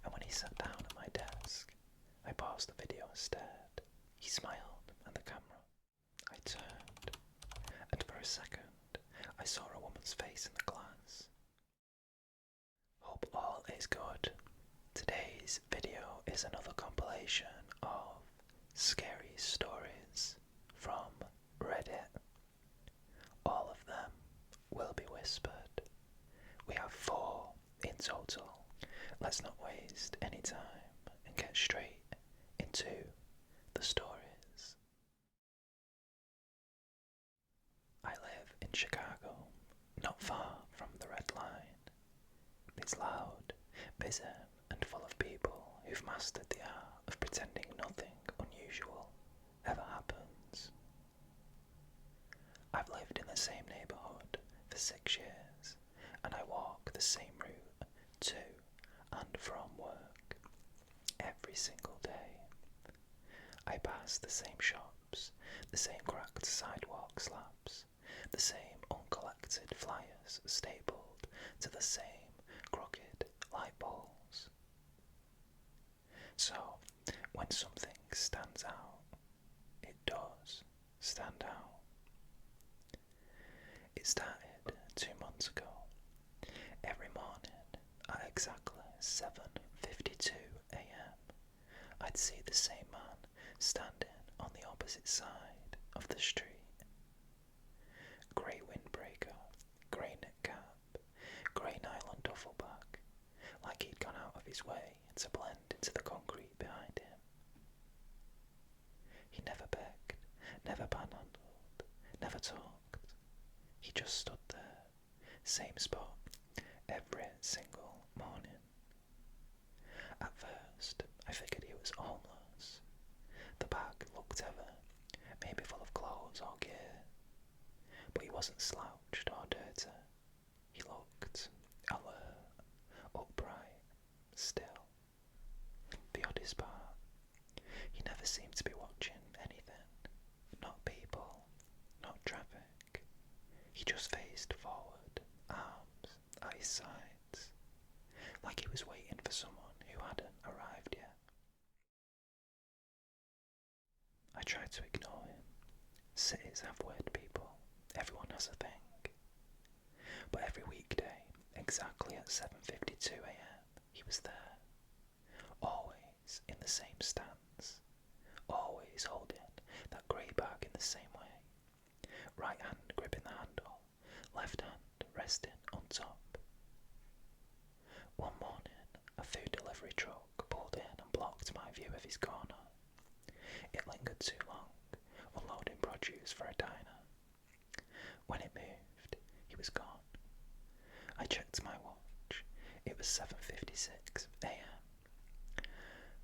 and when he sat down at my desk, I paused the video and stared. He smiled at the camera. I turned, and for a second, I saw a woman's face in the glass. Hope all is good. Today's video is another compilation of scary stories from Reddit. All of them will be whispered. We have 4 in total. Let's not waste any time and get straight into the stories. I live in Chicago, not far from the Red Line. It's loud, busy, and full of people who've mastered the art of pretending nothing unusual ever happens. I've lived in the same neighbourhood for 6 years, and I walk the same route to and from work every single day. I pass the same shops, the same cracked sidewalk slabs, the same uncollected flyers stapled to the same crooked light poles. So, when something stands out, it does stand out. It started 2 months ago. Every morning at exactly 7:52 a.m, I'd see the same man standing on the opposite side of the street. Grey windbreaker, grey knit cap, grey nylon duffel bag, like he'd gone out of his way to blend into the concrete behind him. He never begged, never panhandled, never talked. He just stood there, same spot, every single morning. At first, I figured he was homeless. The bag looked heavy, maybe full of clothes or gear, but he wasn't slouched or dirty. He looked alert, upright, still. The oddest part, he never seemed to be watching anything, not people, not traffic. He just faced forward, arms at his sides, like he was waiting for someone who hadn't arrived yet. I tried to ignore him. Cities have weird people. Everyone has a thing. But every weekday, exactly at 7:52 a.m, he was there. Always in the same stance. Always holding that grey bag in the same way. Right hand gripping the handle, left hand resting on top. One morning, a food delivery truck pulled in and blocked my view of his corner. It lingered too long, unloading produce for a diner. When it moved, he was gone. I checked my watch. It was 7:56 a.m.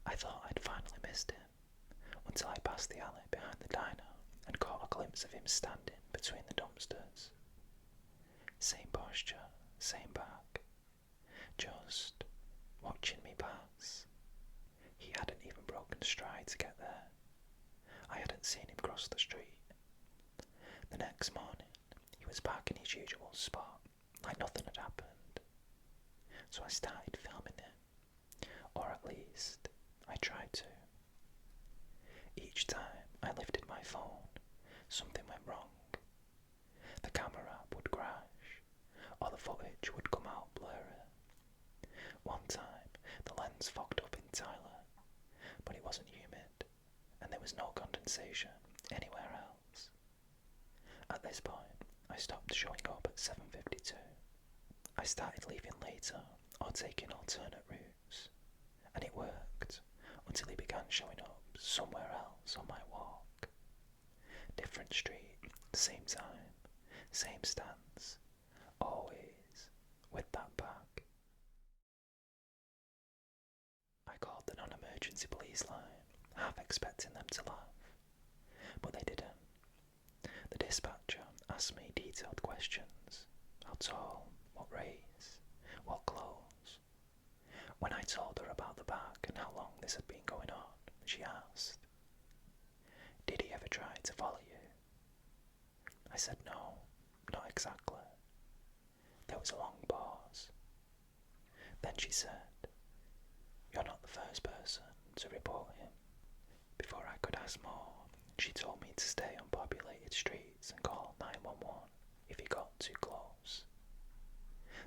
I thought I'd finally missed him, until I passed the alley behind the diner and caught a glimpse of him standing between the dumpsters. Same posture, same bag, just watching me pass. He hadn't even broken stride to get there. I hadn't seen him cross the street. The next morning, he was back in his usual spot, like nothing had happened. So I started filming him, or at least I tried to. Each time I lifted my phone, something went wrong. The camera app would crash, or the footage would come out blurry. One time, the lens fogged up entirely, but it wasn't humid, and there was no condensation anywhere else. At this point, I stopped showing up at 7:52. I started leaving later, or taking alternate routes, and it worked until he began showing up somewhere else on my walk. Different street, same time, same stance, always with that bag. I called the non-emergency police line, half expecting them to laugh, but they didn't. The dispatcher asked me detailed questions. How tall, what race, what clothes. When I told her about the bag and how long this had been going on, she asked, "Did he ever try to follow you?" I said no, not exactly. There was a long pause. Then she said, first person to report him. Before I could ask more, she told me to stay on populated streets and call 911 if he got too close.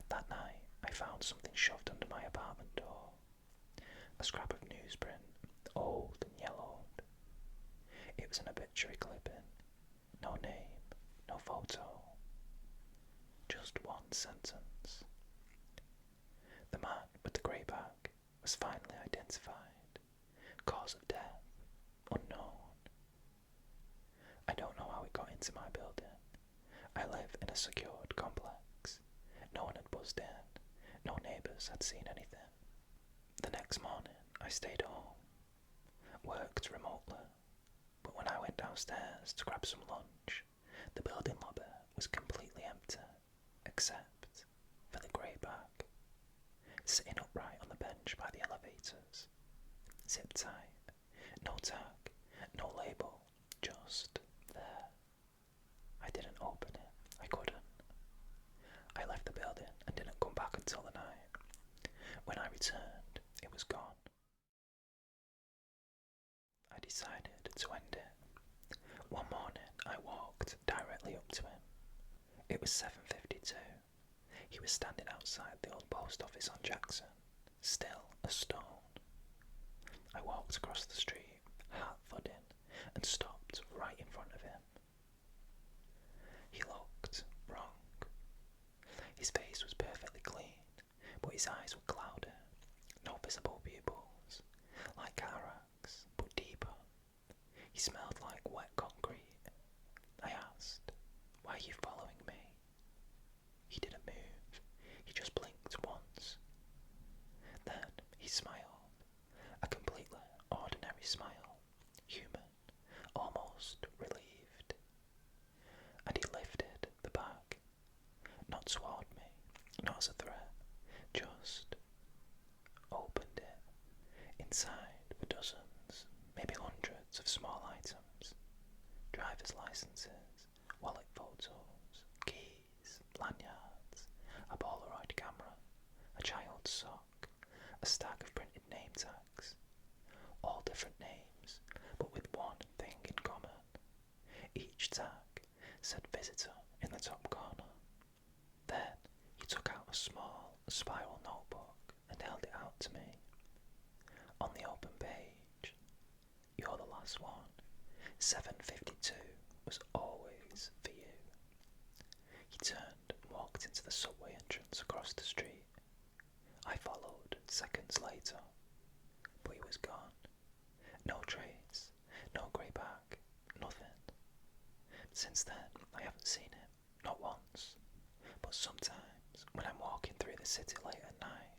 That night, I found something shoved under my apartment door. A scrap of newsprint, old and yellowed. It was an obituary clipping. No name, no photo. Just one sentence. The man with the grey bag was finally identified. Cause of death, unknown. I don't know how it got into my building. I live in a secured complex. No one had buzzed in. No neighbours had seen anything. The next morning, I stayed home. Worked remotely. But when I went downstairs to grab some lunch, the building lobby was completely empty, except for the grey bag, sitting upright on the bench by the elevators. Zip tight, no tag, no label, just there. I didn't open it, I couldn't. I left the building and didn't come back until the night. When I returned, it was gone. I decided to end it. One morning, I walked directly up to him. It was 7:52. He was standing outside the old post office on Jackson, still a stone. I walked across the street, heart thudding, and stopped right in front of him. He looked wrong. His face was perfectly clean, but his eyes were cloudy, no visible pupils, like cataracts, but deeper. He smelled like wet concrete. I asked, "Why are you following me?" He didn't move. He just blinked once. Then he smiled, a completely ordinary smile, human, almost relieved. And he lifted the bag, not toward me, not as a threat, just opened it. Inside were dozens, maybe hundreds of small items. Driver's licenses, wallet photos, keys, lanyards, a Polaroid camera, a child's sock, a stack of printed name tags. All different names, but with one thing in common. Each tag said visitor in the top corner. Then he took out a small spiral notebook and held it out to me. On the open page, "You're the last one. 7:52 was always for you." He turned and walked into the subway entrance across the street. I followed seconds later, but he was gone. No trace, no grey bag, nothing. Since then, I haven't seen him, not once. But sometimes, when I'm walking through the city late at night,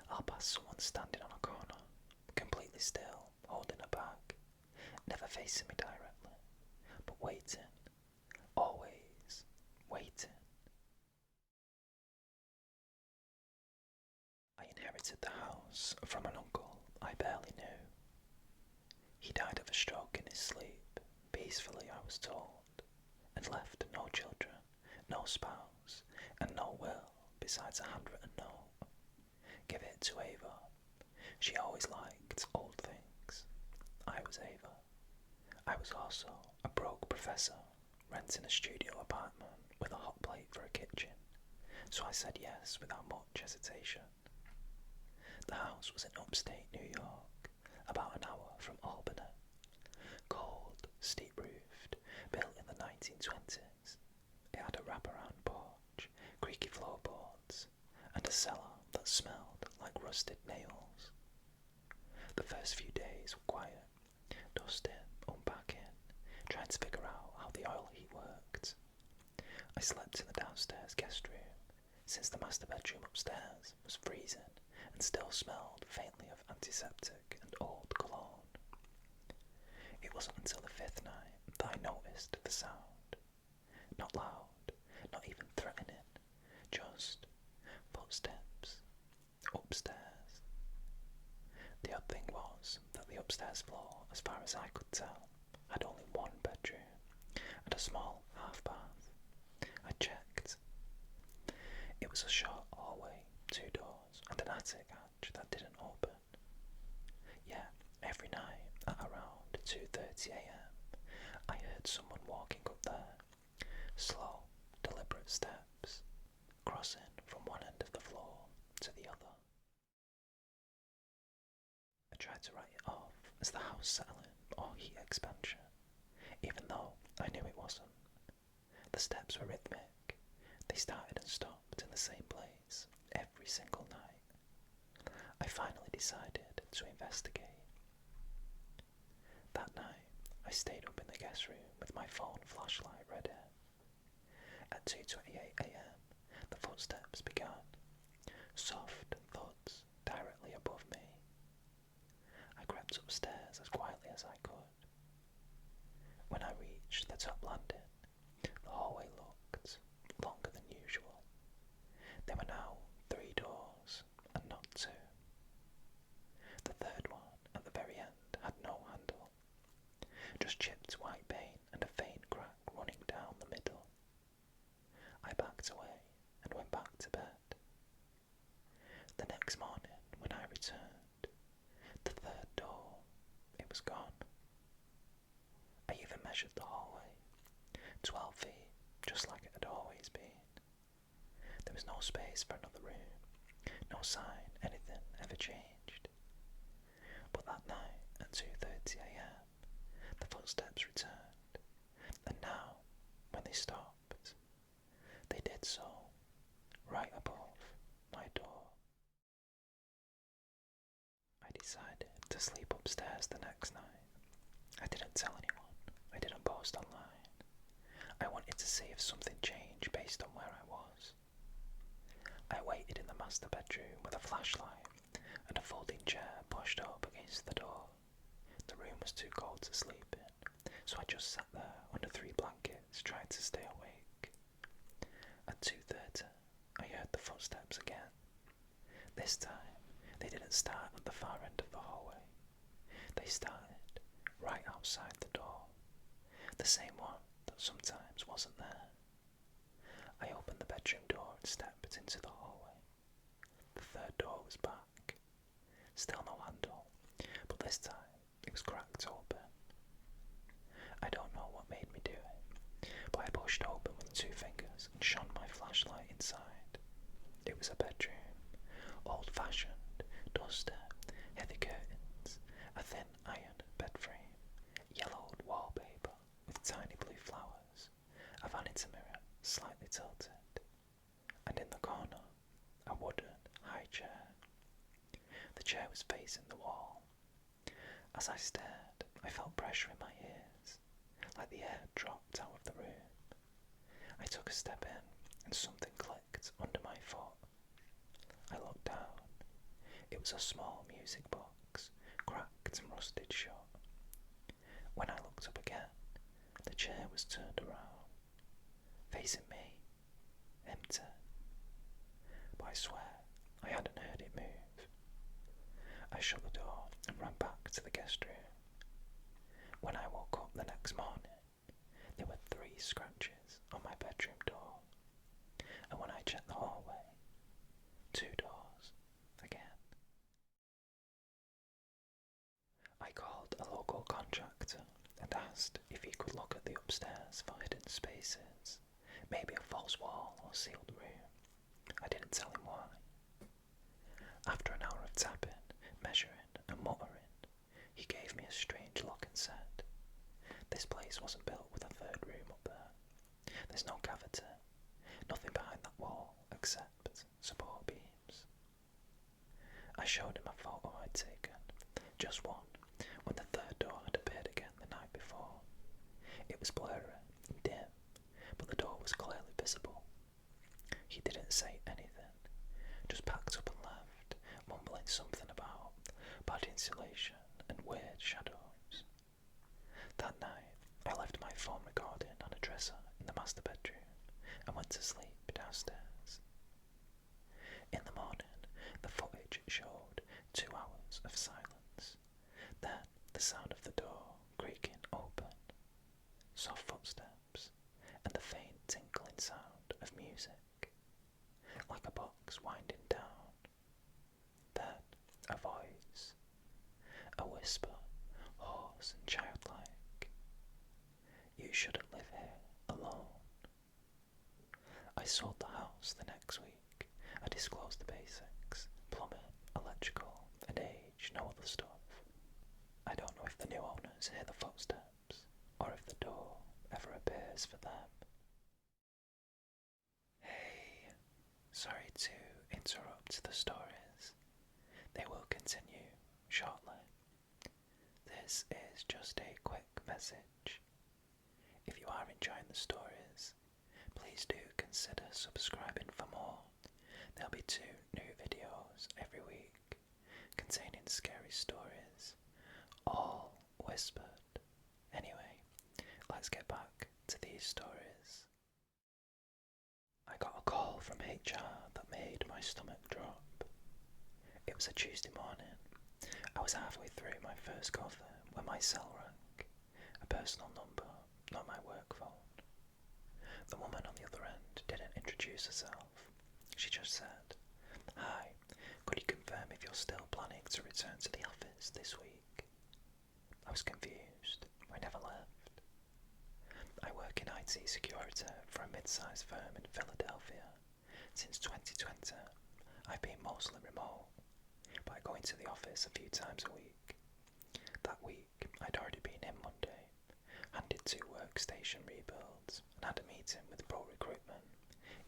I'll pass someone standing on a corner, completely still, holding a bag, never facing me directly, but waiting, always waiting. I inherited the house from an uncle I barely knew. He died of a stroke in his sleep, peacefully I was told, and left no children, no spouse, and no will besides a handwritten note. Give it to Ava. She always liked old things. I was Ava. I was also a broke professor, renting a studio apartment with a hot plate for a kitchen, so I said yes without much hesitation. The house was in upstate New York, about an hour from Albany. Cold, steep-roofed, built in the 1920s. It had a wraparound porch, creaky floorboards, and a cellar that smelled like rusted nails. The first few days were quiet, dusting, unpacking, trying to figure out how the oil heat worked. I slept in the downstairs guest room, since the master bedroom upstairs was freezing and still smelled faintly of antiseptic and old cologne. It wasn't until the fifth night that I noticed the sound. Not loud, not even threatening, just footsteps, upstairs. The odd thing was that the upstairs floor, as far as I could tell, had only one bedroom and a small half bath. I checked. It was a short hallway, 2 doors, and an attic hatch that didn't open. Yeah, every night at around 2:30 a.m. I heard someone walking up there, slow, deliberate steps, crossing from one end of the floor to the other. I tried to write it off as the house settling or heat expansion, even though I knew it wasn't. The steps were rhythmic. They started and stopped in the same place every single night. I finally decided to investigate. That night, I stayed up in the guest room with my phone flashlight ready. At 2:28 a.m, the footsteps began, soft thuds directly above me. I crept upstairs as quietly as I could. When I reached the top landing, the hallway looked longer than usual. There were now 3 doors and not 2. The third one at the very end had no handle, just chipped white paint and a faint crack running down the middle. I backed away and went back to bed. The next morning, when I returned, the third door, it was gone. I even measured the hallway, 12 feet, just like it had always been. There was no space for another room, no sign anything ever changed. But that night at 2:30 a.m, the footsteps returned, and now, when they stopped, they did so right above my door. I decided to sleep upstairs the next night. I didn't tell anyone. I didn't post online. I wanted to see if something changed based on where I was. I waited in the master bedroom with a flashlight and a folding chair pushed up against the door. The room was too cold to sleep in, so I just sat there under 3 blankets trying to stay awake. At 2:30, I heard the footsteps again. This time, they didn't start at the far end of the hallway. They started right outside the door, the same one that sometimes wasn't there. I opened the bedroom door and stepped into the hallway. The third door was back. Still no handle, but this time it was cracked open. I don't know what made me do it, but I pushed open with 2 fingers and shone my flashlight inside. It was a bedroom, old-fashioned, dusty, heavy curtains, a thin iron bed frame, yellowed wallpaper with tiny blue flowers, a vanity mirror slightly tilted, and in the corner, a wooden high chair. The chair was facing the wall. As I stared, I felt pressure in my ears, like the air dropped out of the room. I took a step in, and something clicked under my foot. I looked down. It was a small music box, cracked and rusted shut. When I looked up again, the chair was turned around, facing me, empty. But I swear I hadn't heard it move. I shut the door and ran back to the guest room. When I woke up the next morning, there were 3 scratches on my bedroom door, and when I checked the hallway, 2 doors again. I called a local contractor and asked if he could look at the upstairs for hidden spaces, maybe a false wall or sealed room. I didn't tell him why. After an hour of tapping, measuring and muttering, he gave me a strange look and said, "This place wasn't built with a 3rd room up there. There's no cavity, nothing behind that wall except support beams." I showed him a photo I'd taken, just one, when the 3rd door had appeared again the night before. It was blurry and dim, but the door was clearly visible. He didn't say anything, just packed up and left, mumbling something about bad insulation and weird shadows. That night, I left my phone recording on a dresser in the master bedroom and went to sleep downstairs. In the morning, the footage showed 2 hours of silence, then the sound of the door creaking open, soft footsteps, and the faint tinkling sound of music, like a box winding down. Then a sold the house the next week. I disclosed the basics: plumbing, electrical, and age, no other stuff. I don't know if the new owners hear the footsteps, or if the door ever appears for them. Hey, sorry to interrupt the stories. They will continue shortly. This is just a quick message. If you are enjoying the stories, please do consider subscribing for more. There'll be 2 new videos every week containing scary stories, all whispered. Anyway, let's get back to these stories. I got a call from HR that made my stomach drop. It was a Tuesday morning. I was halfway through my first coffee when my cell rang. A personal number, not my work phone. The woman on the other end didn't introduce herself. She just said, "Hi, could you confirm if you're still planning to return to the office this week?" I was confused. I never left. I work in IT security for a mid-sized firm in Philadelphia. Since 2020, I've been mostly remote, but I go into the office a few times a week. That week, I'd already been in Monday, handed 2 workstation rebuilds, and had a meeting with Pro Recruitment,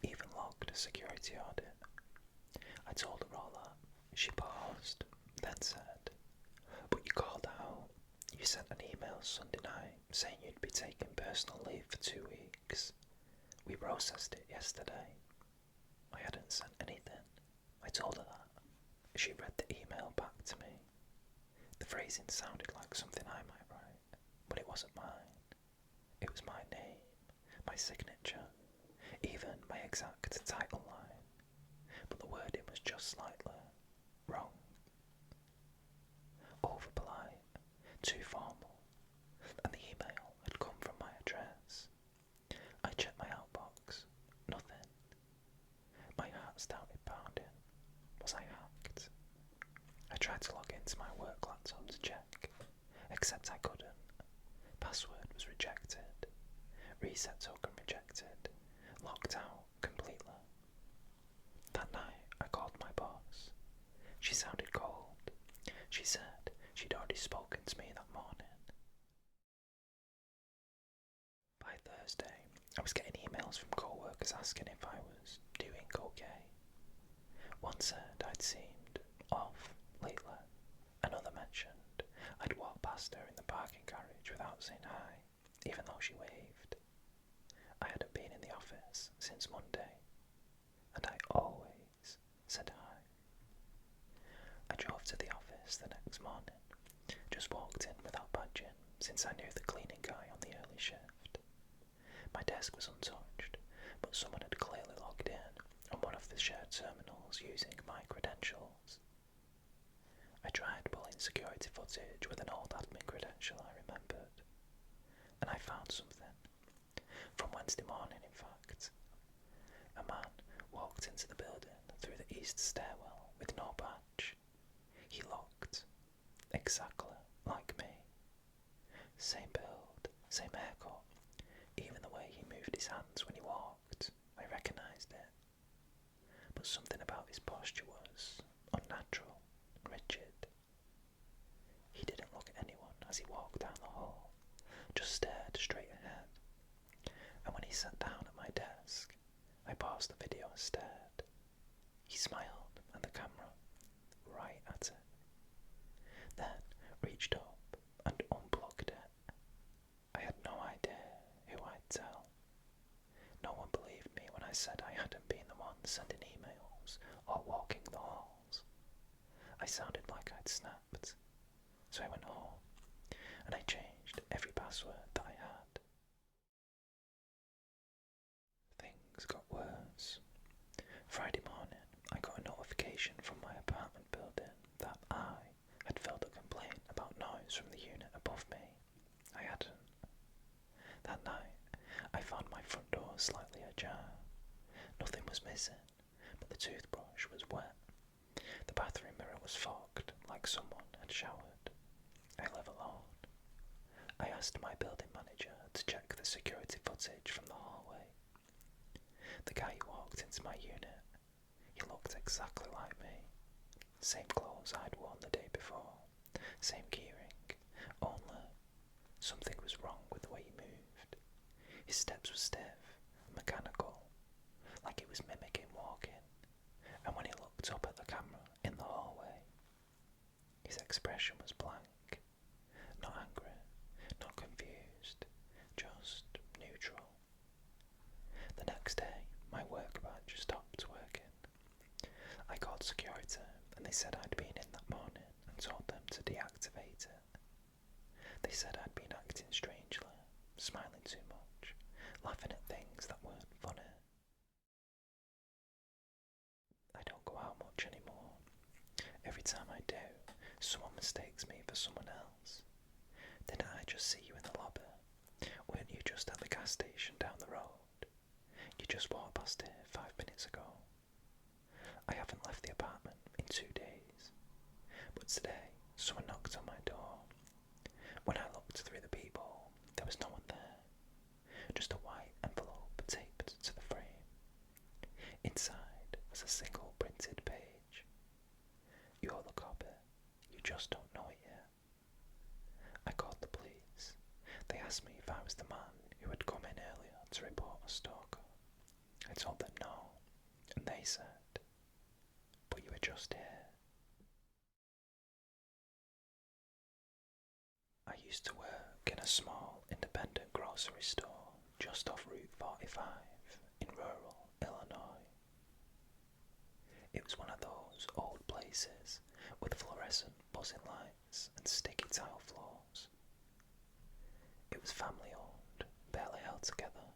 even logged a security audit. I told her all that. She paused, then said, "But you called out. You sent an email Sunday night saying you'd be taking personal leave for 2 weeks. We processed it yesterday." I hadn't sent anything. I told her that. She read the email back to me. The phrasing sounded like something I might write, but it wasn't mine. It was my name, my signature, even my exact title line, but the wording was just slightly wrong. Over polite, too formal, and the email had come from my address. I checked my outbox. Nothing. My heart started pounding. Was I hacked? I tried to log into my work laptop to check, except I couldn't. Password was rejected. Reset token rejected. Locked out completely. That night, I called my boss. She sounded cold. She said she'd already spoken to me that morning. By Thursday, I was getting emails from co-workers asking if I was doing okay. One said I'd seemed off lately. Another mentioned I'd walked past her in the parking garage without saying hi, even though she waved. I hadn't been in the office since Monday, and I always said hi. I drove to the office the next morning, just walked in without badging since I knew the cleaning guy on the early shift. My desk was untouched, but someone had clearly logged in on one of the shared terminals using my credentials. I tried pulling security footage with an old admin credential I remembered, and I found something. From Wednesday morning, in fact. A man walked into the building through the east stairwell with no badge. He looked exactly like me. Same build, same haircut, even the way he moved his hands when he walked. I recognised it. But something about his posture was unnatural and rigid. He didn't look at anyone as he walked down the hall, just stared straight ahead. And when he sat down at my desk, I paused the video and stared. He smiled at the camera, right at it. Then reached up and unplugged it. I had no idea who I'd tell. No one believed me when I said I hadn't been the one sending emails or walking the halls. I sounded like I'd snapped. So I went home, and I changed every password that I had. Things got worse. Friday morning, I got a notification from my apartment building that I had filed a complaint about noise from the unit above me. I hadn't. That night, I found my front door slightly ajar. Nothing was missing, but the toothbrush was wet. The bathroom mirror was fogged, like someone had showered. I live alone. I asked my building manager to check the security footage from the hallway. The guy who walked into my unit, he looked exactly like me. Same clothes I'd worn the day before, same keyring, only something was wrong with the way he moved. His steps were stiff, mechanical, like he was mimicking walking, and when he looked up at the camera in the hallway, his expression was blank, not angry, not confused, just neutral. The next day, my work badge stopped working. I called security and they said I'd been in that morning and told them to deactivate it. They said I'd been acting strangely, smiling too much, laughing at things that weren't funny. I don't go out much anymore. Every time I do, someone mistakes me for someone else. Didn't I just see you in the lobby? Weren't you just at the gas station down the road? You just walked past it 5 minutes ago. I haven't left the apartment in 2 days. But today, someone knocked on my door. When I looked through the peephole, there was no one there. Just a white envelope taped to the frame. Inside was a single printed page. You're the copy. You just don't know it yet. I called the police. They asked me if I was the man who had come in earlier to report a stalker. I told them no, and they said, but you were just here. I used to work in a small independent grocery store just off Route 45 in rural Illinois. It was one of those old places with fluorescent buzzing lights and sticky tile floors. It was family owned, barely held together,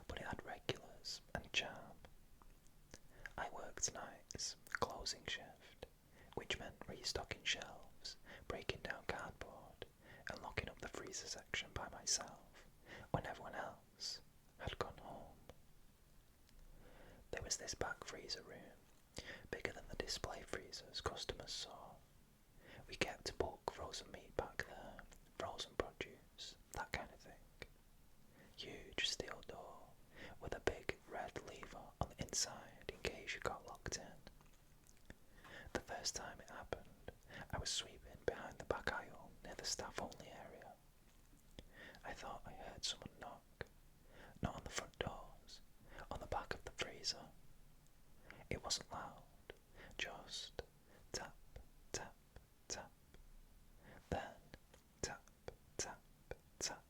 but it had regulars and charm. I worked nights, closing shift, which meant restocking shelves, breaking down cardboard, and locking up the freezer section by myself when everyone else had gone home. There was this back freezer room, bigger than the display freezers customers saw. We kept bulk frozen meat back there, frozen produce, that kind of thing. Huge steel door with a big red lever on the inside in case you got locked in. The first time it happened, I was sweeping behind the back aisle near the staff-only area. I thought I heard someone knock, not on the front doors, on the back of the freezer. It wasn't loud, just tap, tap, tap, then tap, tap, tap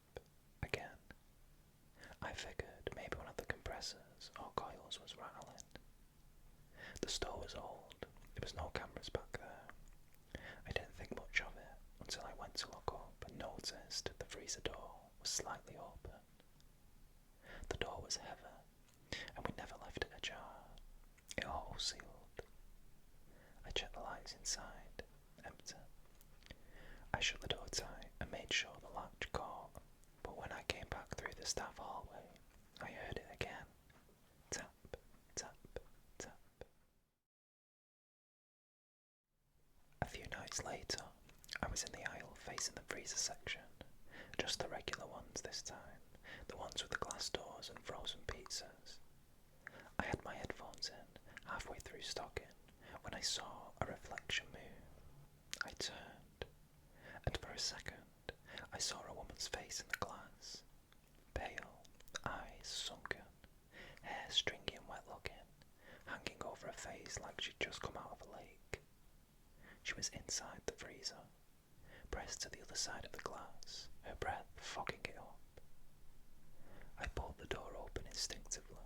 again. I figured maybe one of the compressors or coils was rattling. The store was old, there was no cameras back there. I didn't think much of it until I went to look up and noticed the freezer door was slightly open. The door was heavy, and we never left it ajar. It auto-sealed. I checked the lights inside, empty. I shut the door tight and made sure the latch caught, but when I came back through the staff hallway, I heard it again. Tap, tap, tap. A few nights later, I was in the aisle facing the freezer section, just the regular ones this time, the ones with the glass doors and frozen pizzas. I had my headphones in, halfway through stocking, when I saw a reflection move. I turned, and for a second, I saw a woman's face in the glass. Pale, eyes sunken, hair stringy and wet looking, hanging over her face like she'd just come out of a lake. She was inside the freezer, pressed to the other side of the glass, her breath fogging it up. I pulled the door open instinctively,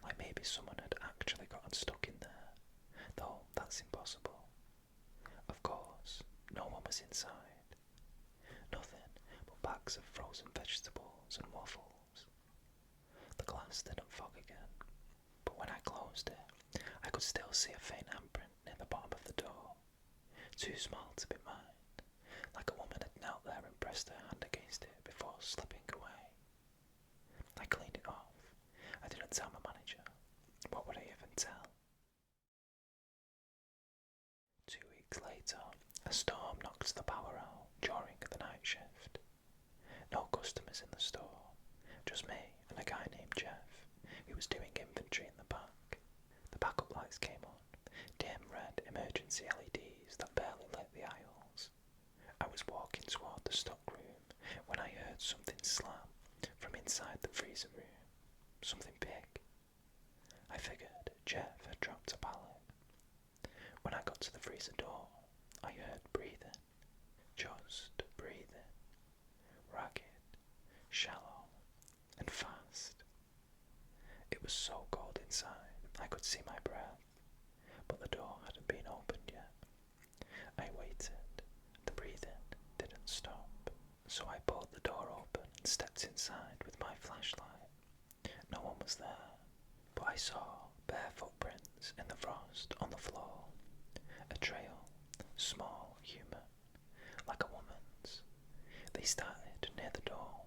like maybe someone had actually gotten stuck in there, though that's impossible. Of course, no one was inside. Nothing but bags of frozen vegetables and waffles. The glass didn't fog again, but when I closed it, I could still see a faint handprint near the bottom of the door, too small to be mine, like a woman had knelt there and pressed her hand against it before slipping away. I cleaned it off. I didn't tell my manager. What would I even tell? 2 weeks later, a storm knocked the power out during the night shift. No customers in the store, just me and a guy named Jeff, who was doing inventory pantry in the back. The backup lights came on, dim red emergency LEDs that barely lit the aisles. I was walking toward the stock room when I heard something slam from inside the freezer room. Something big. I figured Jeff had dropped a pallet. When I got to the freezer door, I heard breathing. Just breathing. Ragged, shallow, and fast. It was so cold inside, I could see my breath, but the door hadn't been opened yet. I waited. The breathing didn't stop, so I pulled the door open and stepped inside with my flashlight. No one was there, but I saw bare footprints in the frost on the floor. A trail, small, human, like a woman's. They started near the door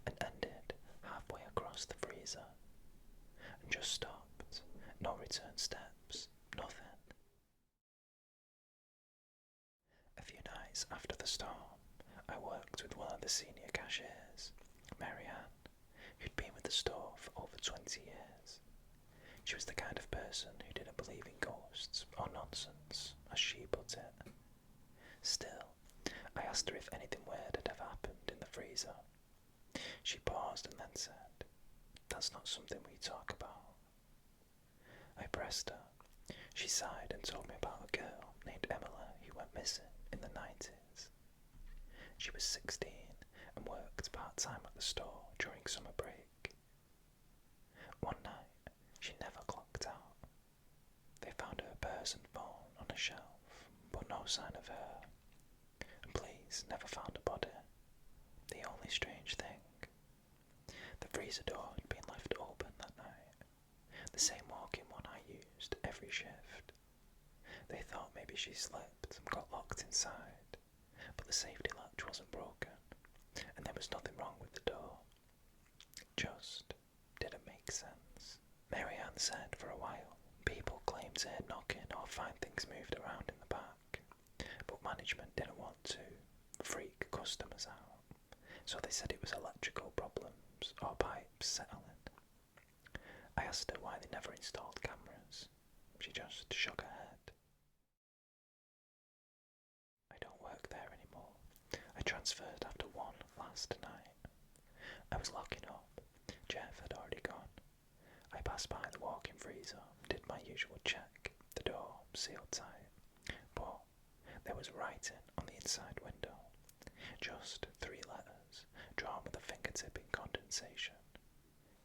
and ended halfway across the freezer, and just stopped. No return steps, nothing. A few nights after the storm, I worked with one of the senior cashiers, Marianne, who'd been with the store for over 20 years. She was the kind of person who didn't believe in ghosts or nonsense, as she put it. Still, I asked her if anything weird had ever happened in the freezer. She paused and then said, "That's not something we talk about." I pressed her. She sighed and told me about a girl named Emily who went missing in the 90s. She was 16 and worked part-time at the store during summer break. One night, she never clocked out. They found her purse and phone on a shelf, but no sign of her. And police never found a body. The only strange thing, the freezer door had been left open that night, the same walk-in one I used every shift. They thought maybe she slipped and got locked inside, but the safety latch wasn't broken, and there was nothing wrong with the door. It just didn't make sense. Marianne said for a while, people claimed to hear knocking or find things moved around in the back, but management didn't want to freak customers out, so they said it was electrical problems or pipes settling. I asked her why they never installed cameras. She just shook her head. I don't work there anymore. I transferred after one last night. I was locking up. Jeff had already gone. I passed by the walk-in freezer, did my usual check, the door sealed tight, but there was writing on the inside window, just 3 letters, drawn with a fingertip in condensation.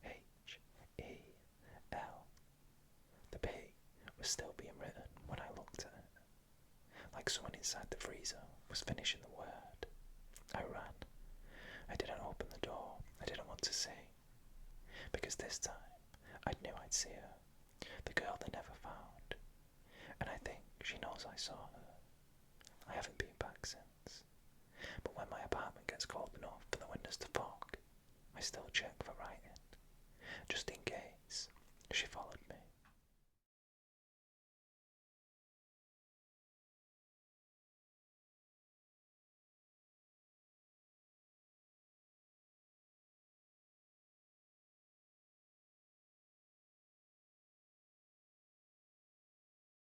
H-E-L. The P was still being written when I looked at it, like someone inside the freezer was finishing the word. I ran. I didn't open the door. I didn't want to see, because this time I knew I'd see her, the girl they never found, and I think she knows I saw her. I haven't been back since, but when my apartment gets cold enough for the windows to fog, I still check for writing, just in case she followed